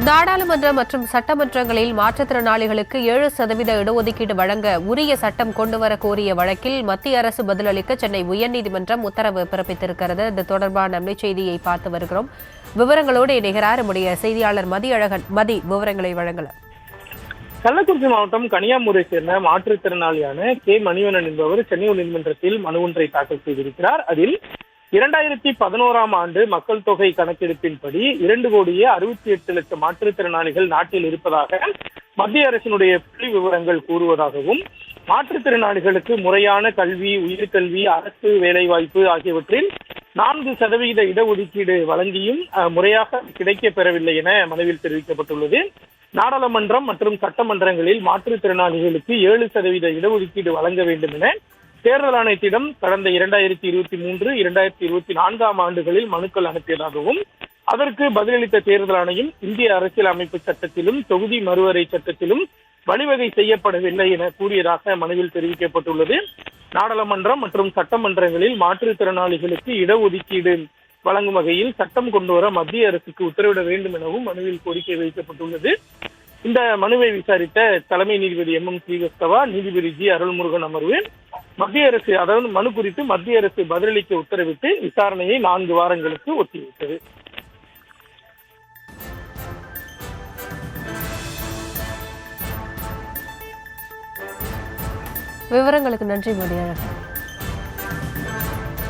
நாடாளுமன்ற மற்றும் சட்டமன்றங்களில் மாற்றுத்திறனாளிகளுக்கு 7% இடஒதுக்கீடு வழங்க உரிய சட்டம் கொண்டுவர கோரிய வழக்கில் மத்திய அரசு பதிலளிக்க சென்னை உயர்நீதிமன்றம் உத்தரவு பிறப்பித்திருக்கிறது. இது தொடர்பான அண்மை செய்தியை பார்த்து வருகிறோம். விவரங்களோடு இணைகிறார் நம்முடைய செய்தியாளர் மதியழகன். விவரங்களை வழங்கலாம். கள்ளக்குறிச்சி மாவட்டம் கனியாமூரை சேர்ந்த மாற்றுத்திறனாளியான கே மணிவண்ணன் என்பவர் சென்னை உயர்நீதிமன்றத்தில் மனு ஒன்றை தாக்கல் செய்திருக்கிறார். அதில் 2011ஆம் ஆண்டு மக்கள் தொகை கணக்கெடுப்பின்படி 2,68,00,000 மாற்றுத்திறனாளிகள் நாட்டில் இருப்பதாக மத்திய அரசினுடைய புள்ளி விவரங்கள் கூறுவதாகவும், மாற்றுத்திறனாளிகளுக்கு முறையான கல்வி, உயர்கல்வி, அரசு வேலைவாய்ப்பு ஆகியவற்றில் 4% இடஒதுக்கீடு வழங்கியும் முறையாக கிடைக்கப் பெறவில்லை என மனுவில் தெரிவிக்கப்பட்டுள்ளது. நாடாளுமன்றம் மற்றும் சட்டமன்றங்களில் மாற்றுத்திறனாளிகளுக்கு 7% இடஒதுக்கீடு வழங்க வேண்டும் என தேர்தல் ஆணையத்திடம் கடந்த 2023, 2024ஆம் ஆண்டுகளில் மனுக்கள் அனுப்பியதாகவும், அதற்கு பதிலளித்த தேர்தல் ஆணையம் இந்திய அரசியல் அமைப்பு சட்டத்திலும் தொகுதி மறுவரை சட்டத்திலும் வழிவகை செய்யப்படவில்லை என கூறியதாக மனுவில் தெரிவிக்கப்பட்டுள்ளது. நாடாளுமன்றம் மற்றும் சட்டமன்றங்களில் மாற்றுத்திறனாளிகளுக்கு இடஒதுக்கீடு வழங்கும் வகையில் சட்டம் கொண்டுவர மத்திய அரசுக்கு உத்தரவிட வேண்டும் எனவும் மனுவில் கோரிக்கை வைக்கப்பட்டுள்ளது. இந்த மனுவை விசாரித்த தலைமை நீதிபதி MM ஸ்ரீவத்சவா, நீதிபதி G அருள்முருகன் அமர்வு மத்திய அரசு, அதாவது மனு குறித்து மத்திய அரசு பதிலளிக்க உத்தரவிட்டு விசாரணையை 4 வாரங்களுக்கு ஒத்திவைத்தது. விவரங்களுக்கு நன்றி மதியழகன்.